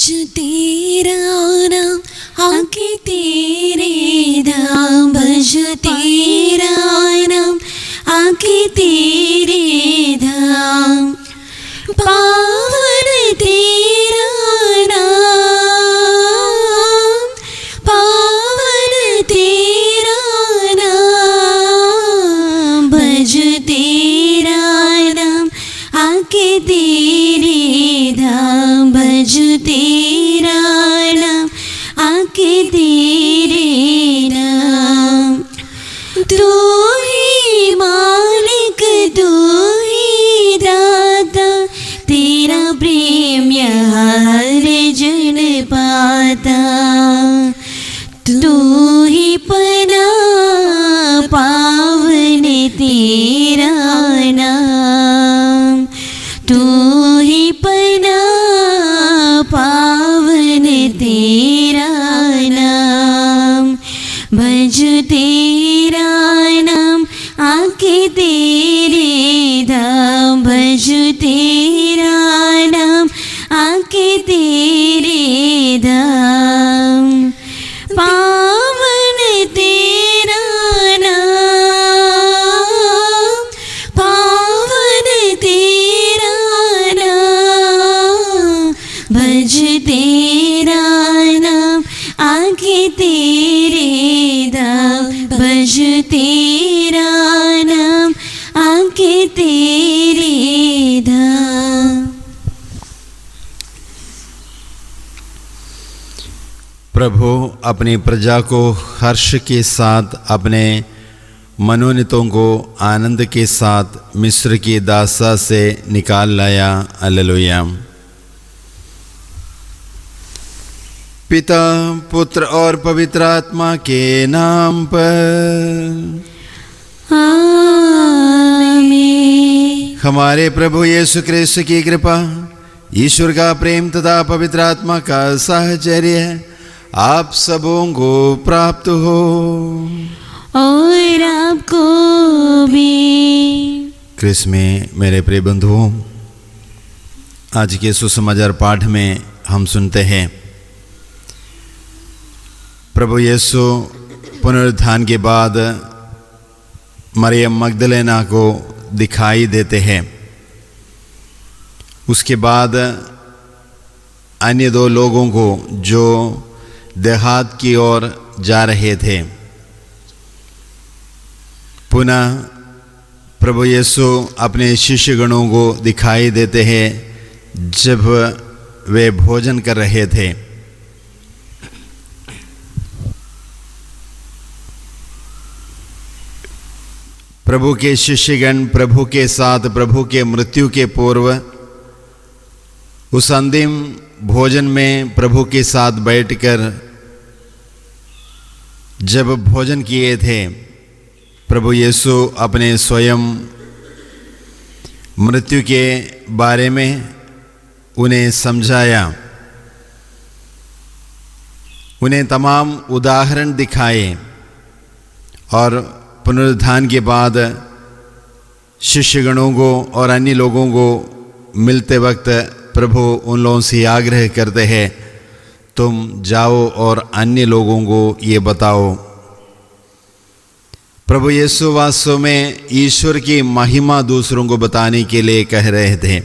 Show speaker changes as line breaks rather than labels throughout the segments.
भज तेरा नाम आके तेरे धाम, भज तेरा नाम आके तेरे धाम, पावन तेरा नाम, पावन तेरा नाम, भज तेरा नाम आके तेरे धाम, भज तेरा नाम आके तेरे नाम। तू ही मालिक, तू ही दाता, तेरा प्रेम यहाँ हर जन पाता। तू ही पना पावन तेरा नाम, तू ही पना पावन तेरा नाम, भज तेरा नाम आके तेरे धाम, भज तेरा नाम आके तेरे धाम, पावन तेरा नाम, पावन तेरा नाम, भज तेरा नाम आके तेरे धाम, भज तेरा नाम आके तेरे धाम।
प्रभु अपनी प्रजा को हर्ष के साथ, अपने मनोनीतों को आनंद के साथ मिस्र की दासा से निकाल लाया। हालेलुया। पिता, पुत्र और पवित्र आत्मा के नाम पर
आमीन।
हमारे प्रभु यीशु क्रिस्त की कृपा, ईश्वर का प्रेम तथा पवित्र आत्मा का साहचर्य आप सबों को प्राप्त हो
और आपको भी।
क्रिस्त में मेरे प्रिय बंधुओं, आज के सुसमाचार पाठ में हम सुनते हैं प्रभु यीशु पुनरुत्थान के बाद मरियम मगदलेना को दिखाई देते हैं। उसके बाद अन्य दो लोगों को जो देहात की ओर जा रहे थे। पुनः प्रभु यीशु अपने शिष्यगणों को दिखाई देते हैं जब वे भोजन कर रहे थे। प्रभु के शिष्यगण प्रभु के साथ प्रभु के मृत्यु के पूर्व उस अंतिम भोजन में प्रभु के साथ बैठकर जब भोजन किए थे, प्रभु यीशु अपने स्वयं मृत्यु के बारे में उन्हें समझाया, उन्हें तमाम उदाहरण दिखाए और पुनरुत्थान के बाद शिष्यगणों को और अन्य लोगों को मिलते वक्त प्रभु उन लोगों से आग्रह करते हैं, तुम जाओ और अन्य लोगों को ये बताओ। प्रभु यीशु वास्तव में ईश्वर की महिमा दूसरों को बताने के लिए कह रहे थे।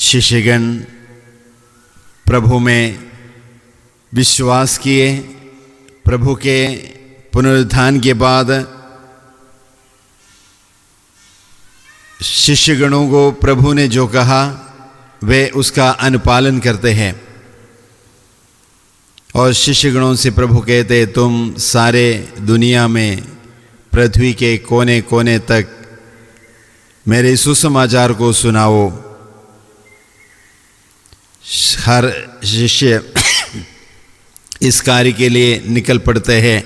शिष्यगण प्रभु में विश्वास किए। प्रभु के पुनरुत्थान के बाद शिष्यगणों को प्रभु ने जो कहा वे उसका अनुपालन करते हैं और शिष्यगणों से प्रभु कहते, तुम सारे दुनिया में पृथ्वी के कोने कोने तक मेरे सुसमाचार को सुनाओ। हर शिष्य इस कार्य के लिए निकल पड़ते हैं।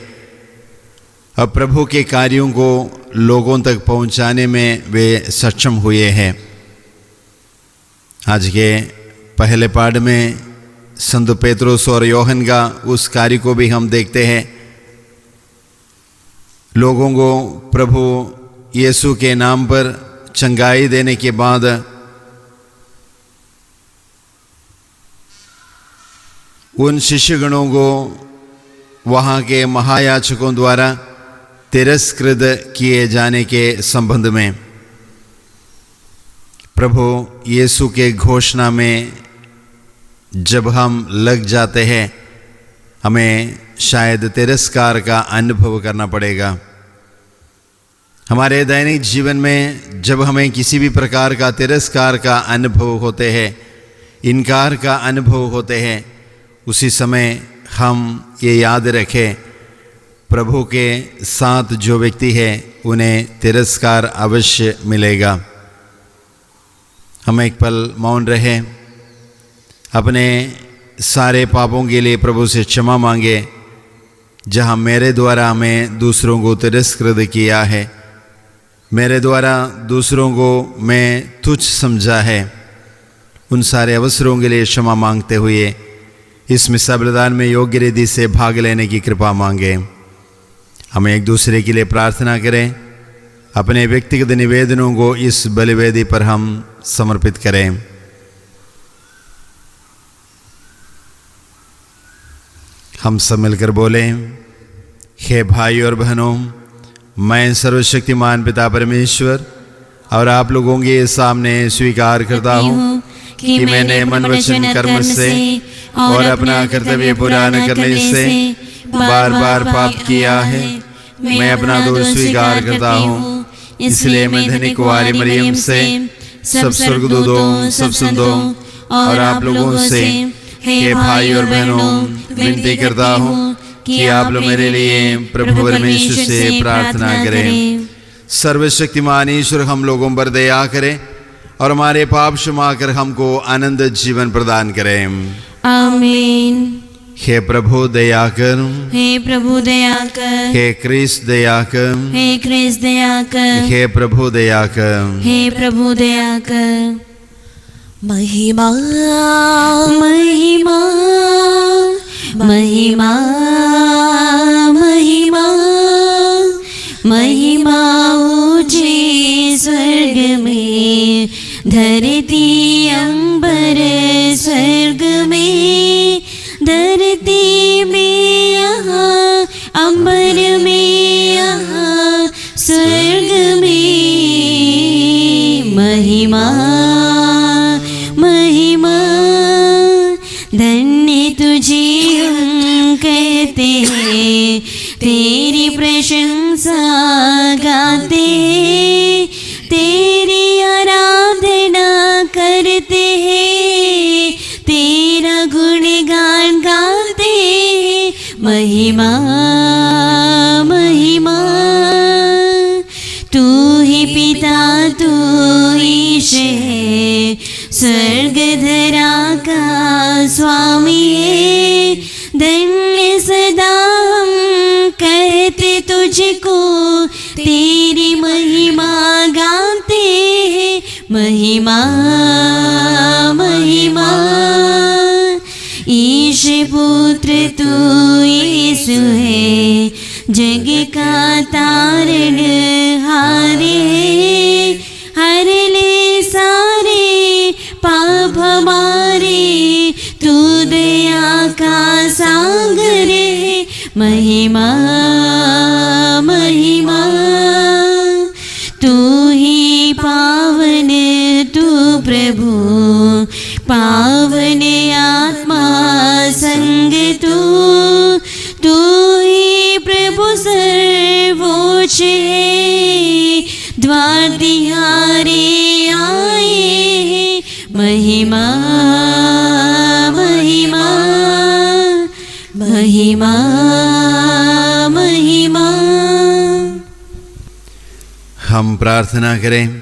अब प्रभु के कार्यों को लोगों तक पहुंचाने में वे सक्षम हुए हैं। आज के पहले पाठ में संत पेतरुस और यूहन्ना का उस कार्य को भी हम देखते हैं। लोगों को प्रभु यीशु के नाम पर चंगाई देने के बाद उन शिष्यगणों को वहाँ के महायाजकों द्वारा तिरस्कृत किए जाने के संबंध में प्रभु यीशु के घोषणा में जब हम लग जाते हैं, हमें शायद तिरस्कार का अनुभव करना पड़ेगा। हमारे दैनिक जीवन में जब हमें किसी भी प्रकार का तिरस्कार का अनुभव होते हैं, इनकार का अनुभव होते हैं, उसी समय हम ये याद रखें, प्रभु के साथ जो व्यक्ति है उन्हें तिरस्कार अवश्य मिलेगा। हम एक पल मौन रहें, अपने सारे पापों के लिए प्रभु से क्षमा मांगे। जहाँ मेरे द्वारा हमें दूसरों को तिरस्कृत किया है, मेरे द्वारा दूसरों को मैं तुच्छ समझा है, उन सारे अवसरों के लिए क्षमा मांगते हुए इस मिसा बलिदान में योग्य रीति से भाग लेने की कृपा मांगे। हमें एक दूसरे के लिए प्रार्थना करें, अपने व्यक्तिगत निवेदनों को इस बलिवेदी पर हम समर्पित करें। हम सब मिलकर बोलें, हे भाई और बहनों, मैं सर्वशक्तिमान पिता परमेश्वर और आप लोगों के सामने स्वीकार करता हूँ कि मैंने मन वचन कर्म से और अपना कर्तव्य पूरा न करने से बार बार पाप किया है। मैं अपना दोष स्वीकार करता हूँ, इसलिए मैं धन्य कुंवारी मरियम से, सब स्वर्गदूतों, सब संतों और आप लोगों से, हे भाई और बहनों, विनती करता हूँ कि आप लोग मेरे लिए प्रभु परमेश्वर से प्रार्थना करें। सर्वशक्तिमान ईश्वर हम लोगों पर दया करें और हमारे पाप क्षमा कर हमको आनंद जीवन प्रदान करें।
आमीन।
हे प्रभु दया कर,
हे प्रभु दया कर,
हे क्रिस्त दया कर,
हे क्रिस्त दया कर,
हे प्रभु दया कर,
हे प्रभु दया कर।
महिमा
महिमा महिमा महिमा महिमा ऊंचे स्वर्ग में, धरती अंबर स्वर्ग में, धरती में यहाँ, अंबर में यहाँ, स्वर्ग में महिमा महिमा। धन्य तुझे हम कहते हैं, तेरी प्रशंसा गाते हैं, तेरी आराधना करते हैं, तेरा गुणगान गाते हैं। महिमा महिमा, तू ही पिता तू ईश है, स्वर्ग धरा का स्वामी है। धन्य सदा हम कहते तुझको, तेरी महिमा गाते हैं। महिमा महिमा, ईश पुत्र तू यीशु है, जग का तारण हारे, हर ले सारे पाप हमारे, तू दया का सागर है। महिमा महिमा, तू ही पावन, तू प्रभु पावन, आत्मा संग तू ही प्रभु सर्वोच्च है, द्वार तिहारे आए। महिमा महिमा महिमा महिमा।
हम प्रार्थना करें।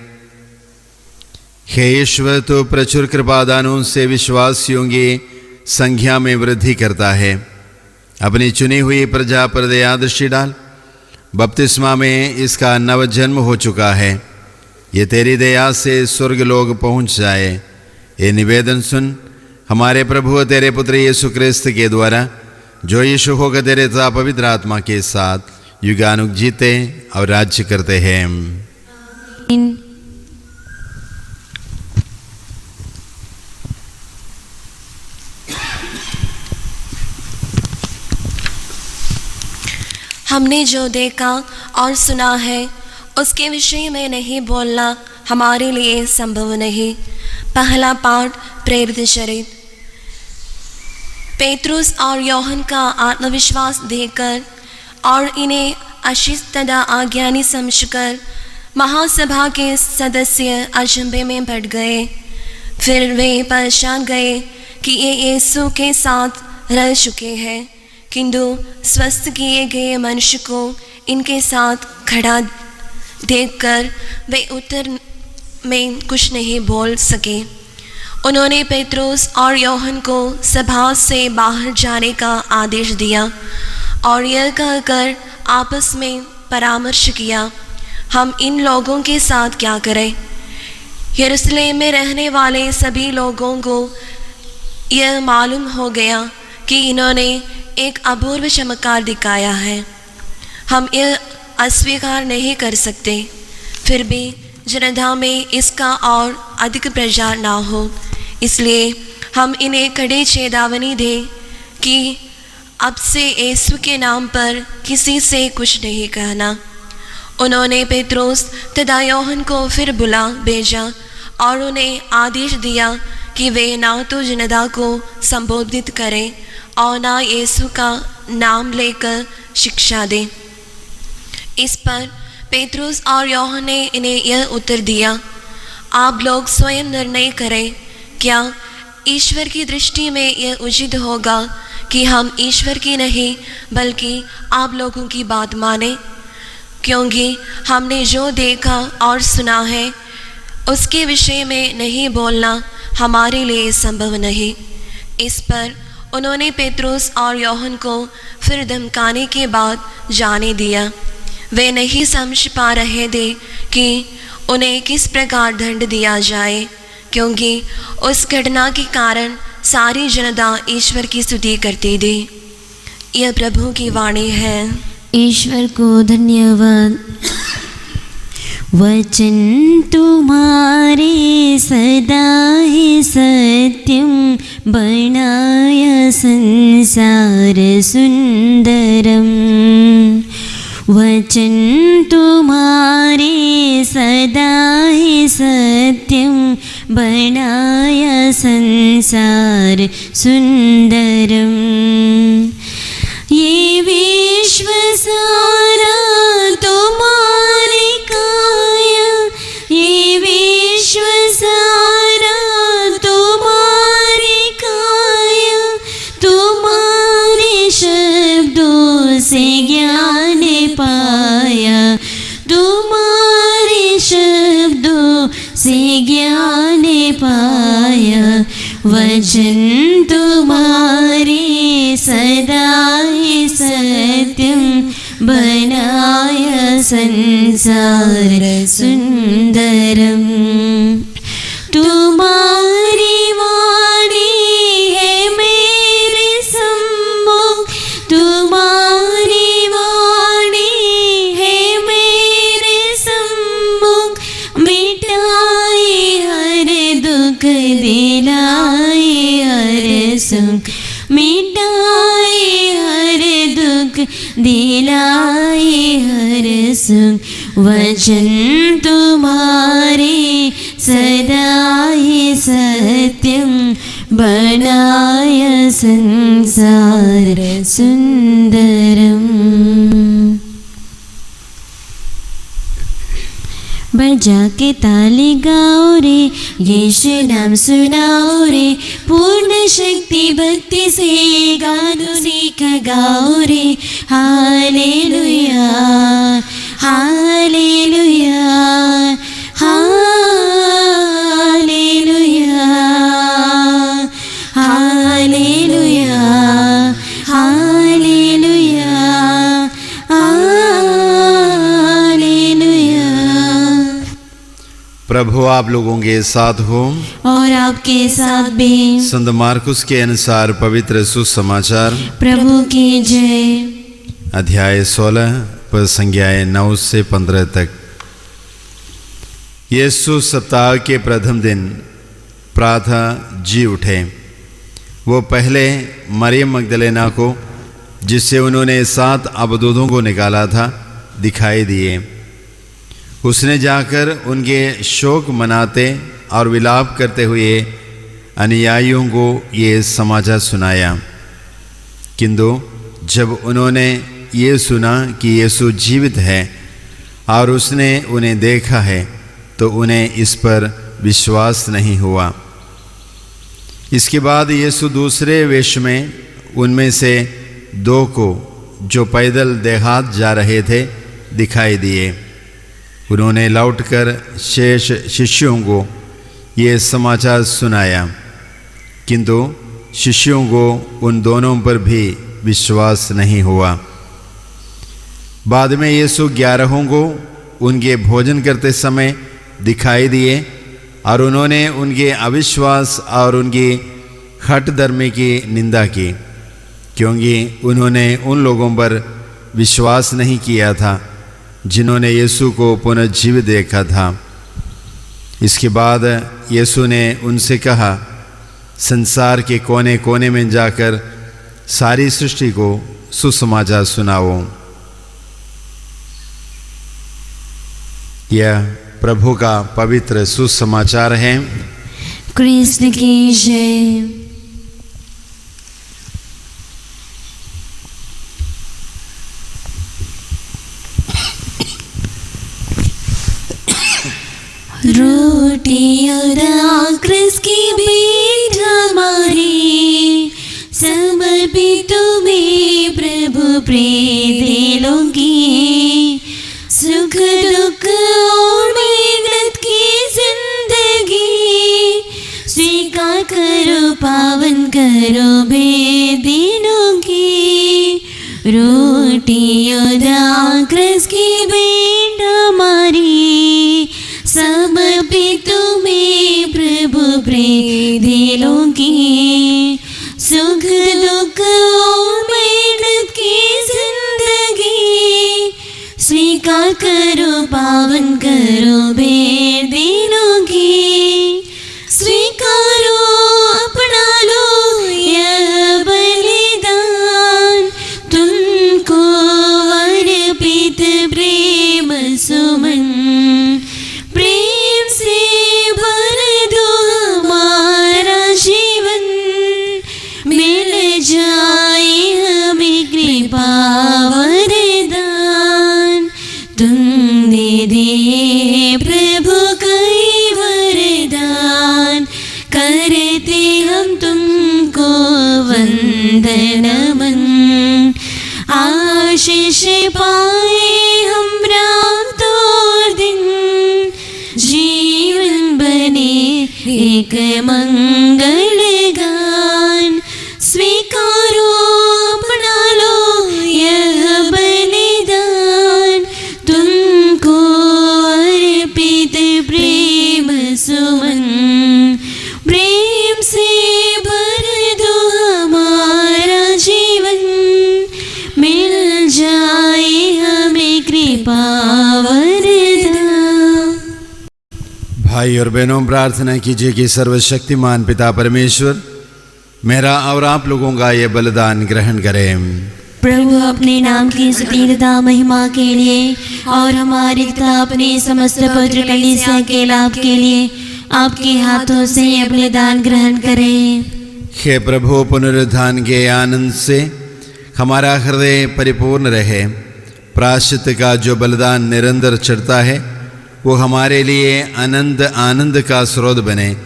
हे ईश्वर, तो प्रचुर कृपादानों से विश्वासियों की संख्या में वृद्धि करता है। अपनी चुनी हुई प्रजा पर दया दृष्टि डाल। बपतिस्मा में इसका नव जन्म हो चुका है, ये तेरी दया से स्वर्ग लोग पहुँच जाए। ये निवेदन सुन हमारे प्रभु तेरे पुत्र यीशु क्रिस्त के द्वारा, जो यीशु होकर तेरे तथा पवित्र आत्मा के साथ युगानुग जीते और राज्य करते हैं।
हमने जो देखा और सुना है उसके विषय में नहीं बोलना हमारे लिए संभव नहीं। पहला पाठ प्रेरित चरित्र। पेत्रुस और यूहन्ना का आत्मविश्वास देखकर और इन्हें आशीष तथा अज्ञानी समझकर महासभा के सदस्य अचंभे में पड़ गए। फिर वे पहचान गए कि ये यीशु के साथ रह चुके हैं, किंतु स्वस्थ किए गए मनुष्य को इनके साथ खड़ा देखकर वे उत्तर में कुछ नहीं बोल सके। उन्होंने पेत्रुस और यूहन्ना को सभा से बाहर जाने का आदेश दिया और यह कहकर आपस में परामर्श किया, हम इन लोगों के साथ क्या करें। यरूशलेम में रहने वाले सभी लोगों को यह मालूम हो गया कि इन्होंने एक अपूर्व चमत्कार दिखाया है। हम यह अस्वीकार नहीं कर सकते, फिर भी जनता में इसका और अधिक प्रचार ना हो, इसलिए हम इन्हें कड़ी चेतावनी दें कि अब से यीशु के नाम पर किसी से कुछ नहीं कहना। उन्होंने पेत्रुस तथा यूहन्ना को फिर बुला भेजा और उन्हें आदेश दिया कि वे ना तो जनता को संबोधित करें और ना यीशु का नाम लेकर शिक्षा दें। इस पर पेत्रुस और यूहन्ना ने इन्हें यह उत्तर दिया, आप लोग स्वयं निर्णय करें, क्या ईश्वर की दृष्टि में यह उचित होगा कि हम ईश्वर की नहीं बल्कि आप लोगों की बात माने, क्योंकि हमने जो देखा और सुना है उसके विषय में नहीं बोलना हमारे लिए संभव नहीं। इस पर उन्होंने पेत्रुस और यूहन्ना को फिर धमकाने के बाद जाने दिया। वे नहीं समझ पा रहे थे कि उन्हें किस प्रकार दंड दिया जाए, क्योंकि उस घटना के कारण सारी जनता ईश्वर की स्तुति करती थी। यह प्रभु की वाणी है।
ईश्वर को धन्यवाद। वचन तुम्हारे सदा ही सत्यम, बनाया संसार सुंदरम। वचन तुम्हारे सदा ही सत्यम, बनाया संसार सुंदरम। ये विश्व सारा तुम्हारी काया, ये विश्व सारा तुम्हारी काया, तुम्हारे शब्दों से ज्ञान पाया, तुम्हारे शब्दों से ज्ञान पाया। वचन तुम्हारे सदा ही सत्यम, बनाया संसार सुंदरम। तुम्हारी वाणी है मेरे सम्मुख, तुम्हारी वाणी है मेरे सम्मुख। मिटाई हर दुख, दिलाई हर सुख, मिटाई हर दुख, दिलाई हर सुख। वचन तुम्हारे सदा ही सत्यम, बनाया संसार सुंदरम। बजा के ताली गाओ रे, यीशु नाम सुनाओ रे, पूर्ण शक्ति भक्ति से गानों सीख गाओ रे। Hallelujah hallelujah hallelujah hallelujah hallelujah hallelujah.
प्रभु आप लोगों के साथ हो
और आपके साथ भी।
संत मार्कुस के अनुसार पवित्र सुसमाचार।
प्रभु की जय।
अध्याय 16 पद संज्ञाएं 9 से 15 तक। यीशु सप्ताह के प्रथम दिन प्रातः जी उठे। वो पहले मरियम मगदलेना को जिससे उन्होंने 7 अबदूतों को निकाला था दिखाई दिए। उसने जाकर उनके शोक मनाते और विलाप करते हुए अनुयायियों को ये समाचार सुनाया। किंतु जब उन्होंने ये सुना कि यीशु जीवित है और उसने उन्हें देखा है, तो उन्हें इस पर विश्वास नहीं हुआ। इसके बाद यीशु दूसरे वेश में उनमें से 2 को, जो पैदल देहात जा रहे थे, दिखाई दिए। उन्होंने लौटकर शेष शिष्यों को ये समाचार सुनाया, किंतु शिष्यों को उन दोनों पर भी विश्वास नहीं हुआ। बाद में यीशु 11 को उनके भोजन करते समय दिखाई दिए और उन्होंने उनके अविश्वास और उनकी हठधर्मी की निंदा की, क्योंकि उन्होंने उन लोगों पर विश्वास नहीं किया था जिन्होंने यीशु को पुनर्जीवित देखा था। इसके बाद यीशु ने उनसे कहा, संसार के कोने कोने में जाकर सारी सृष्टि को सुसमाचार सुनाओ। यह प्रभु का पवित्र सुसमाचार है।
कृष्ण की जय। रोटी और दाखरस की भेंट हमारी समर्पित तुम्हें प्रभु प्रिय दिलों की, सुख दुख और मेहनत की जिंदगी स्वीकार करो, पावन करो बेदिनों की। रोटी और दाखरस की भेंट हमारी समर्पित तुम्हें प्रभु प्रिय दिलों की, सुख दुख और मेहनत की जिंदगी स्वीकार करो, पावन करो बेदिनों की। स्वीकारो, अपना लो यह बलिदान, तुमको अर्पित प्रेम सुमन। प्रेम से भर दो हमारा जीवन, मिल जाए हमें कृपा वरदान। तुम दे दिए प्रभु कई वरदान, करते हम तुमको वंदन नमन। आशीष पाए हम रात और दिन, जीवन बने एक मंगल गान। स्वीकारो, अपना लो यह बलिदान, तुमको अर्पित प्रेम सुमन। प्रेम से भर दो हमारा जीवन, मिल जाए हमें कृपा वरदान।
भाई और बहनों, प्रार्थना कीजिए कि सर्वशक्तिमान पिता परमेश्वर मेरा और आप लोगों का ये बलिदान ग्रहण करें।
प्रभु अपने नाम की स्तुति तथा महिमा के लिए और हमारी तथा अपने समस्त पवित्र कलीसिया के लाभ के लिए आपके हाथों से ये बलिदान ग्रहण करें।
हे प्रभु, पुनरुत्थान के आनंद से हमारा हृदय परिपूर्ण रहे। प्रायश्चित का जो बलिदान निरंतर चढ़ता है, वो हमारे लिए अनंत आनंद का स्रोत बने।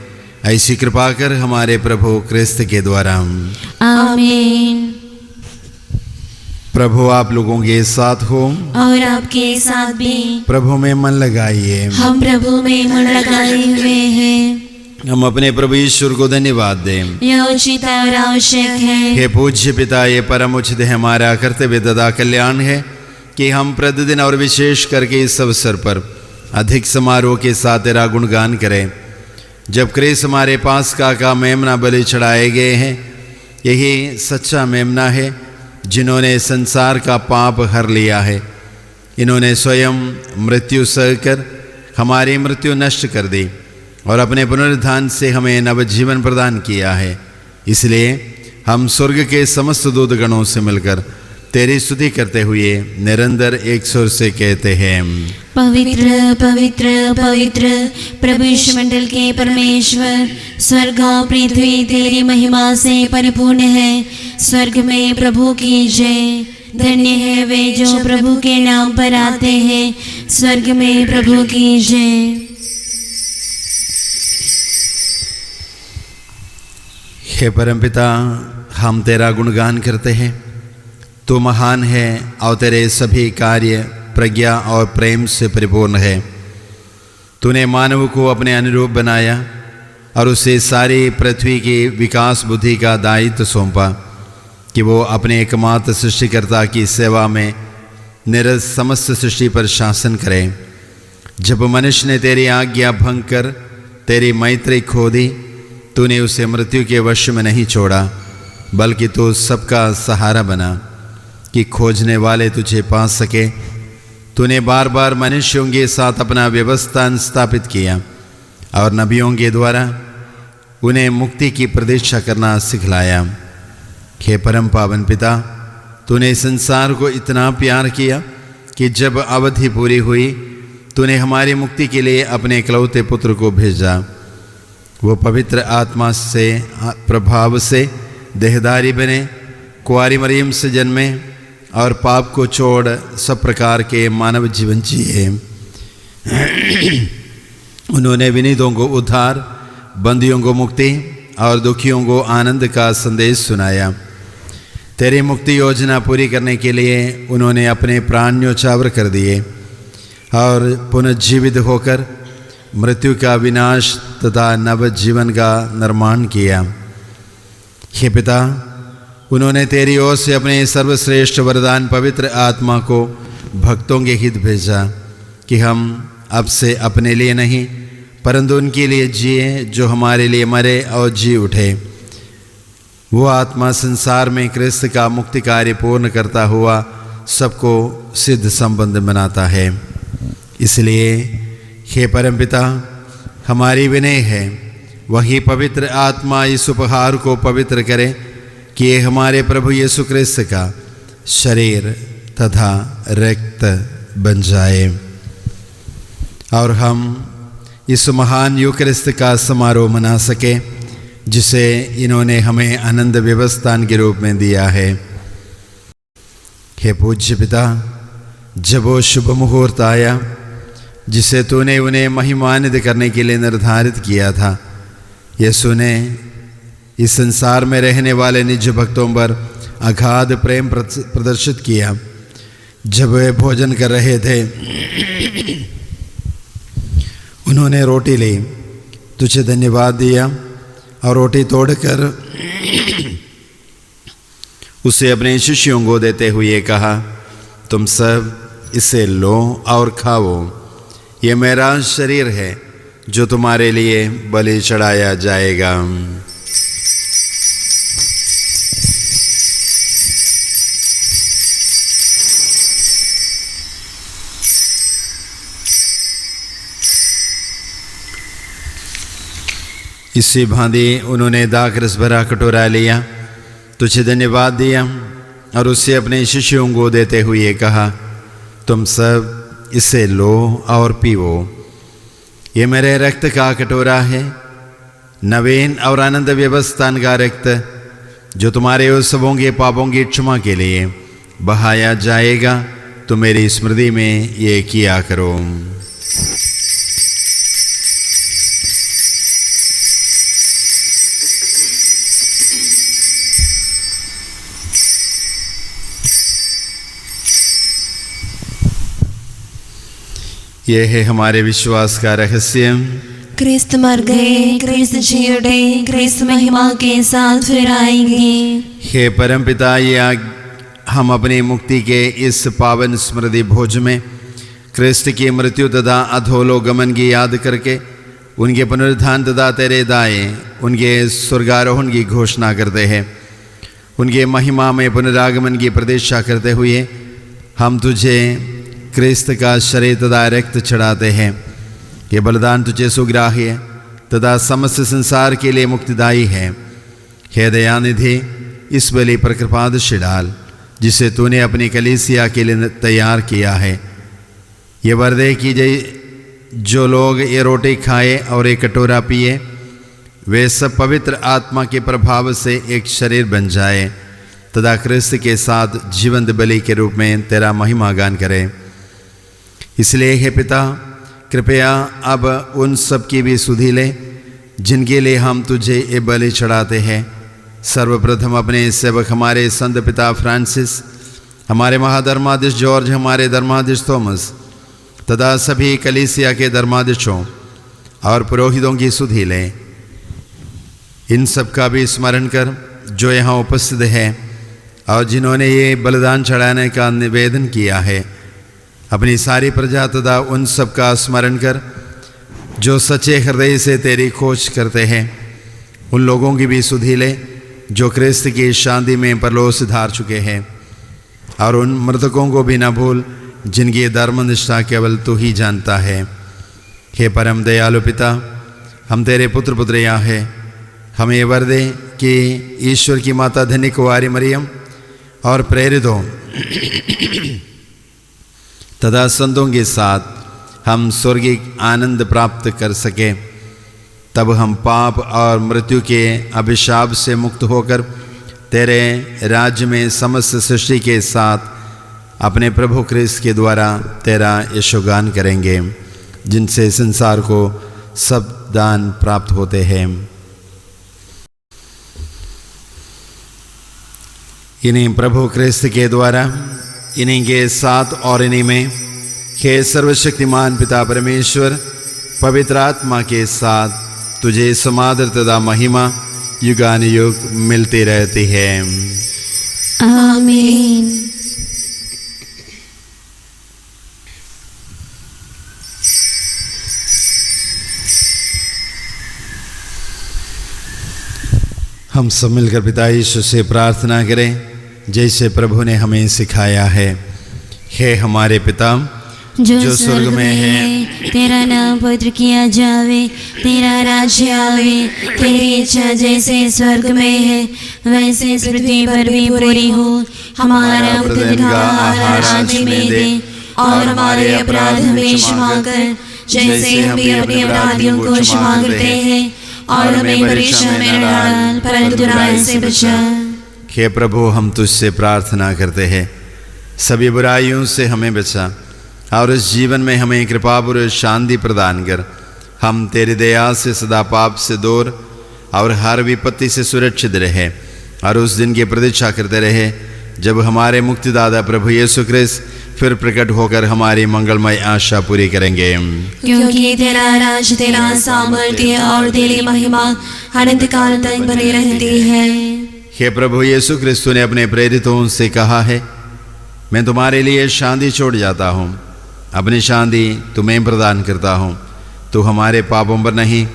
ऐसी कृपा कर हमारे प्रभु क्रिस्त के द्वारा।
आमीन।
प्रभु आप लोगों के साथ हो
और आपके साथ भी।
प्रभु में मन लगाइए।
हम प्रभु में मन लगाए हुए हैं।
हम अपने प्रभु ईश्वर को धन्यवाद दें।
यह उचित और आवश्यक है।
हे पूज्य पिता, ये परम उचित है, हमारा कर्तव्य तथा कल्याण है कि हम प्रतिदिन और विशेष करके इस अवसर पर अधिक समारोह के साथ तेरा गुणगान करें। जब क्रिस्त हमारे पास का मेमना बलि चढ़ाए गए हैं, यही सच्चा मेमना है जिन्होंने संसार का पाप हर लिया है। इन्होंने स्वयं मृत्यु सहकर हमारी मृत्यु नष्ट कर दी और अपने पुनरुत्थान से हमें नवजीवन प्रदान किया है। इसलिए हम स्वर्ग के समस्त दूतगणों से मिलकर तेरी स्तुति करते हुए निरंतर एक सुर से कहते हैं,
पवित्र पवित्र पवित्र प्रभु मंडल के परमेश्वर, स्वर्ग और पृथ्वी तेरी महिमा से परिपूर्ण है। स्वर्ग में प्रभु की जय। धन्य है वे जो प्रभु के नाम पर आते हैं। स्वर्ग में प्रभु की जय।
हे परमपिता, हम तेरा गुणगान करते हैं। तू महान है और तेरे सभी कार्य प्रज्ञा और प्रेम से परिपूर्ण है। तूने मानव को अपने अनुरूप बनाया और उसे सारी पृथ्वी की विकास बुद्धि का दायित्व सौंपा कि वो अपने एकमात्र सृष्टिकर्ता की सेवा में निरत समस्त सृष्टि पर शासन करे। जब मनुष्य ने तेरी आज्ञा भंग कर तेरी मैत्री खो दी, तूने उसे मृत्यु के वश में नहीं छोड़ा, बल्कि तू सबका सहारा बना कि खोजने वाले तुझे पा सके। तूने बार बार मनुष्यों के साथ अपना व्यवस्था स्थापित किया और नबियों के द्वारा उन्हें मुक्ति की प्रतीक्षा करना सिखलाया। हे परम पावन पिता, तूने संसार को इतना प्यार किया कि जब अवधि पूरी हुई, तूने हमारी मुक्ति के लिए अपने इकलौते पुत्र को भेजा। वो पवित्र आत्मा से प्रभाव से देहधारी बने, कुंवारी मरियम से जन्मे और पाप को छोड़ सब प्रकार के मानव जीवन जिए। उन्होंने विनीतों को उद्धार, बंदियों को मुक्ति और दुखियों को आनंद का संदेश सुनाया। तेरी मुक्ति योजना पूरी करने के लिए उन्होंने अपने प्राण न्योछावर कर दिए और पुनर्जीवित होकर मृत्यु का विनाश तथा नव जीवन का निर्माण किया। हे पिता, उन्होंने तेरी ओर से अपने सर्वश्रेष्ठ वरदान पवित्र आत्मा को भक्तों के हित भेजा कि हम अब से अपने लिए नहीं परंतु उनके लिए जिए जो हमारे लिए मरे और जी उठे। वो आत्मा संसार में क्रिस्त का मुक्ति कार्य पूर्ण करता हुआ सबको सिद्ध संबंध बनाता है। इसलिए हे परमपिता, हमारी विनय है वही पवित्र आत्मा इस उपहार को पवित्र करे कि ये हमारे प्रभु यीशु क्रिस्त का शरीर तथा रक्त बन जाए और हम इस महान यूकरिस्त का समारोह मना सके जिसे इन्होंने हमें आनंद व्यवस्थान के रूप में दिया है। हे पूज्य पिता, जब वो शुभ मुहूर्त आया जिसे तूने उन्हें महिमान्वित करने के लिए निर्धारित किया था, यीशु ने इस संसार में रहने वाले निज भक्तों पर अगाध प्रेम प्रदर्शित किया। जब वे भोजन कर रहे थे, उन्होंने रोटी ली, तुझे धन्यवाद दिया और रोटी तोड़कर उसे अपने शिष्यों को देते हुए कहा, तुम सब इसे लो और खाओ, ये मेरा शरीर है जो तुम्हारे लिए बलि चढ़ाया जाएगा। इसी भांति उन्होंने दाखरस भरा कटोरा लिया, तुझे धन्यवाद दिया और उसे अपने शिष्यों को देते हुए कहा, तुम सब इसे लो और पीओ, ये मेरे रक्त का कटोरा है, नवीन और आनंद व्यवस्थान का रक्त जो तुम्हारे उस सबों के पापों की क्षमा के लिए बहाया जाएगा। तो मेरी स्मृति में ये किया करो। यह है हमारे विश्वास का रहस्य।
क्रिस्त मर गए, क्रिस्त जी उठे, क्रिस्त महिमा के साथ फिर आएंगे।
हे परमपिता, ये हम अपनी मुक्ति के इस पावन स्मृति भोज में क्रिस्त की मृत्यु तथा अधोलोकगमन की याद करके उनके पुनरुत्थान तथा तेरे दाएं उनके स्वर्गारोहण की घोषणा करते हैं। उनके महिमा में पुनरागमन की प्रतीक्षा करते हुए हम तुझे क्रिस्त का शरीर तथा रक्त चढ़ाते हैं। ये बलिदान तुझे सुग्राह्य तथा समस्त संसार के लिए मुक्तिदायी है। हे दयानिधि, इस बलि पर कृपा दृष्टि डाल जिसे तूने अपनी कलीसिया के लिए तैयार किया है। ये वरदे कीजिए जो लोग ये रोटी खाए और एक कटोरा पिए वे सब पवित्र आत्मा के प्रभाव से एक शरीर बन जाए तथा क्रिस्त के साथ जीवंत बलि के रूप में तेरा महिमा गान करें। इसलिए हे पिता, कृपया अब उन सब की भी सुधि ले जिनके लिए हम तुझे ये बलि चढ़ाते हैं। सर्वप्रथम अपने सेवक हमारे संत पिता फ्रांसिस, हमारे महाधर्माधीश जॉर्ज, हमारे धर्माधीश थॉमस तथा सभी कलीसिया के धर्माधीशों और पुरोहितों की सुधि लें। इन सब का भी स्मरण कर जो यहाँ उपस्थित है और जिन्होंने ये बलिदान चढ़ाने का निवेदन किया है। अपनी सारी प्रजा तथा उन सब का स्मरण कर जो सच्चे हृदय से तेरी खोज करते हैं। उन लोगों की भी सुधि ले जो क्रिस्त की शांति में परलोक सिधार चुके हैं, और उन मृतकों को भी न भूल जिनकी धर्मनिष्ठा केवल तू ही जानता है। हे परम दयालु पिता, हम तेरे पुत्र पुत्रियाँ हैं। हमें ये वर दे कि ईश्वर की माता धन्य कुंवारी मरियम और प्रेरितों तथा संतों के साथ हम स्वर्गीय आनंद प्राप्त कर सके। तब हम पाप और मृत्यु के अभिशाप से मुक्त होकर तेरे राज्य में समस्त सृष्टि के साथ अपने प्रभु क्रिस्त के द्वारा तेरा यशोगान करेंगे, जिनसे संसार को सब दान प्राप्त होते हैं। इन्हीं प्रभु क्रिस्त के द्वारा, इन्हीं के साथ और इन्हीं में हे सर्वशक्तिमान पिता परमेश्वर पवित्र आत्मा के साथ तुझे समादर तथा महिमा युगान युग मिलती रहती है।
आमीन।
हम सब मिलकर पिता यीशु से प्रार्थना करें जैसे प्रभु ने हमें सिखाया है। हे हमारे पिता
जो स्वर्ग में है, तेरा नाम पवित्र किया जावे, तेरा राज्य आवे, तेरी इच्छा जैसे स्वर्ग में है वैसे पृथ्वी पर भी पूरी हो। हमारा प्रतिदिन का आहार आज हमें दे, और हमारे अपराध हमें क्षमा कर जैसे हम भी अपने अपराधियों को क्षमा करते हैं, और हमें परीक्षा में न डाल परंतु बुराई से बचा।
हे प्रभु, हम तुझसे प्रार्थना करते हैं सभी बुराइयों से हमें बचा और इस जीवन में हमें कृपापूर्वक शांति प्रदान कर। हम तेरी दया से सदा पाप से दूर और हर विपत्ति से सुरक्षित रहे, और उस दिन की प्रतीक्षा करते रहे जब हमारे मुक्तिदाता प्रभु यीशु ख्रिस्त फिर प्रकट होकर हमारी मंगलमय आशा पूरी करेंगे।
क्योंकि तेरा राज, तेरा सामर्थ्य और तेरी महिमा अनंत काल तक बनी रहती है।
हे प्रभु यीशु ख्रिस्त ने अपने प्रेरितों से कहा है, मैं तुम्हारे लिए शांति छोड़ जाता हूँ, अपनी शांति तुम्हें प्रदान करता हूँ। तू हमारे पापों पर नहीं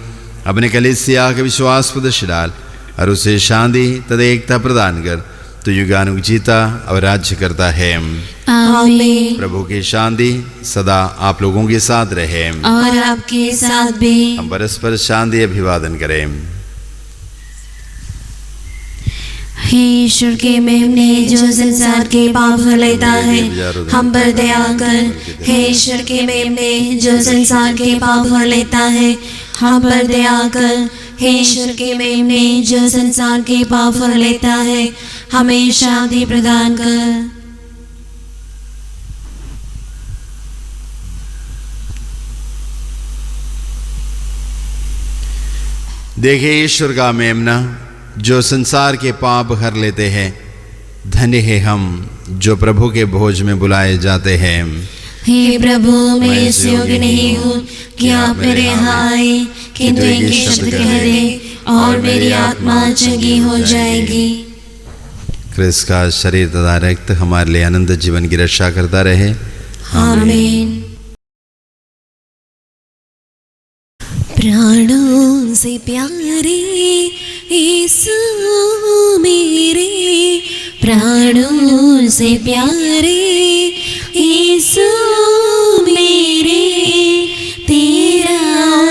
अपने कलीसिया के विश्वास पर दृष्टि डाल और उसे शांति तथा एकता प्रदान कर। तू युगानुग जीता और राज्य करता है।
आमीन।
प्रभु की शांति सदा आप लोगों के साथ रहे
और आपके साथ भी।
हम परस्पर शांति अभिवादन करें।
हे ईश्वर के मेमने जो संसार के पाप लेता है, हम पर दया कर। हे ईश्वर के मेमने जो संसार के पाप लेता है, हम पर दया कर। हे ईश्वर के मेमने जो संसार के पाप लेता है, हमें शांति प्रदान कर।
देखिए ईश्वर का मेमना जो संसार के पाप हर लेते हैं। धन्य है हम जो प्रभु के भोज में बुलाए जाते हैं।
हे प्रभु, मैं इस योग्य नहीं हूँ कि आप मेरे यहाँ आए, किंतु एक शब्द कह दे और मेरी आत्मा चंगी हो जाएगी।
क्रिस्त का शरीर तथा रक्त हमारे लिए अनंत जीवन की रक्षा करता रहे।
आमीन। प्राणों से प्यारे यीशु मेरे, प्राणों से प्यारे यीशु मेरे, तेरा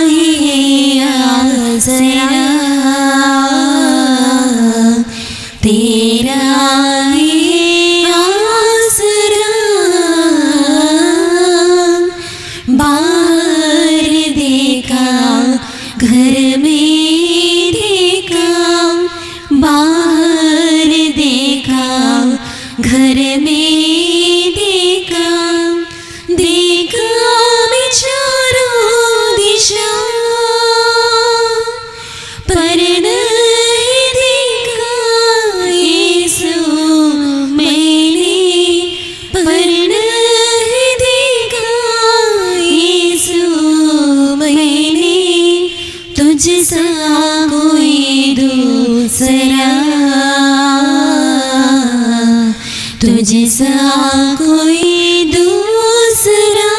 ही आसरा, तेरा ही
घर में देखा देखा मैं चारों दिशा, पर नहीं देखा यीशु मैंने, पर नहीं देखा यीशु मैंने, तुझसा कोई दूसरा, तुझसा कोई दूसरा,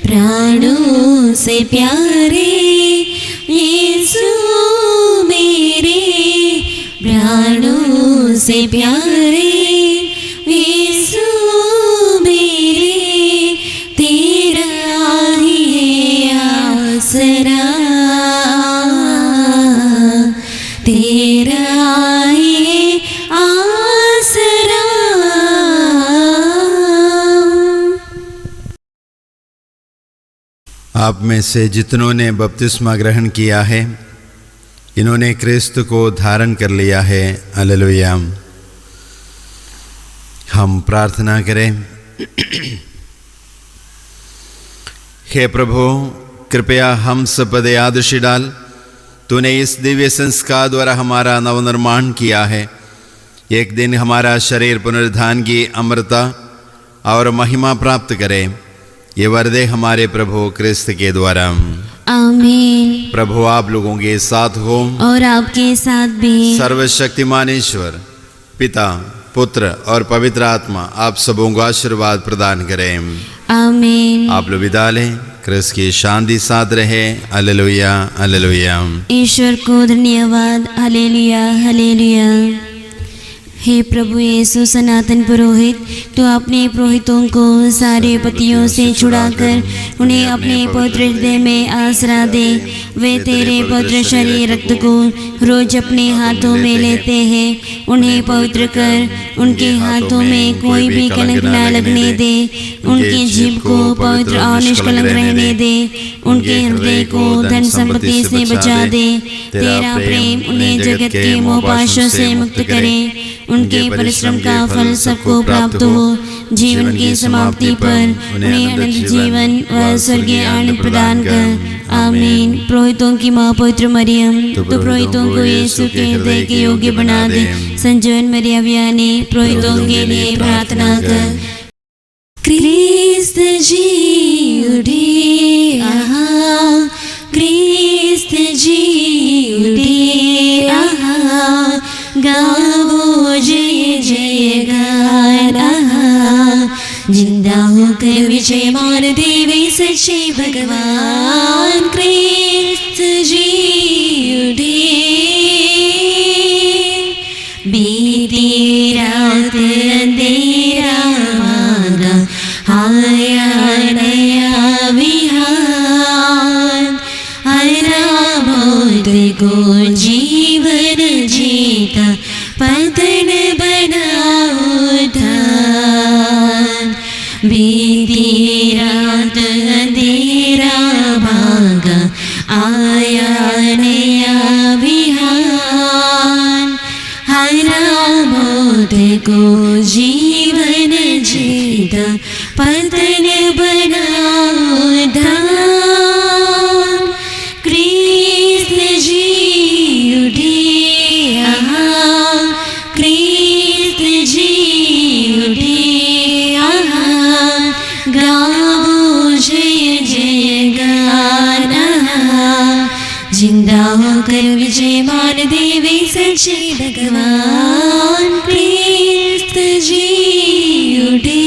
प्राणों से प्यारे यीशु मेरे, प्राणों से प्यारे यीशु मेरे, तेरा ही है आसरा, तेरा ही आसरा।
आप में से जितनों ने बपतिस्मा ग्रहण किया है, इन्होंने क्रिस्त को धारण कर लिया है। हालेलुया। हम प्रार्थना करें। हे प्रभु, कृपया हम सब पर दया दृष्टि डाल। तूने इस दिव्य संस्कार द्वारा हमारा नवनिर्माण किया है। एक दिन हमारा शरीर पुनरुत्थान की अमरता और महिमा प्राप्त करे। ये वरदे हमारे प्रभु क्रिस्त के द्वारा।
आमीन।
प्रभु आप लोगों के साथ हो
और आपके साथ भी।
सर्वशक्तिमान ईश्वर पिता, पुत्र और पवित्र आत्मा आप सबों को आशीर्वाद प्रदान करें।
आमीन।
आप लोग विदा लें। क्रिस्त की शांति साथ रहे। Hallelujah hallelujah.
ईश्वर को धन्यवाद। Hallelujah hallelujah. हे प्रभु यीशु सनातन पुरोहित, तो अपने पुरोहितों को सारे पतियों से छुड़ाकर उन्हें अपने पवित्र हृदय में आसरा दे। वे तेरे पवित्र शरीर रक्त को रोज अपने हाथों में लेते हैं। उन्हें पवित्र कर उनके हाथों में कोई भी कलंक न लगने दे। उनकी जीभ को पवित्र और निष्कलंक रहने दे। उनके हृदय को धन संपत्ति से बचा दे। तेरा प्रेम उन्हें जगत के मोहपाशों से मुक्त करे। उनके परिश्रम का फल सबको प्राप्त हो। जीवन की समाप्ति पर उन्हें अनंत जीवन व स्वर्गीय आनंद प्रदान कर। आमीन। पुरोहितों की माँ पवित्र मरियम, तो पुरोहितों को यीशु के हृदय के योग्य बना दे। संजीवन मरिया व्याने पुरोहितों के लिए प्रार्थना कर। क्रिस्त जी उठे आहा, क्रिस्त जी उठे आहा, गावो जय जय गान आहा। जिंदा होकर विजयमान देवे सच्चे भगवान क्रिस्त जी उठे। बीती रात अंधेरा मांगा, आया नया विहार। हरा मौत को जीवन जीता, पतन बना उद्धार। बीती रात अंधेरा भागा, आया नया विहार। हरा मौत को जीवन जीता, पतन बना उद्धार। क्रिस्त जी उठे आहा, क्रिस्त जी उठे आहा। गावो जय जय गान आहा। जिंदा होकर विजयमान देवे सच्चे भगवान क्रिस्त जी उठे।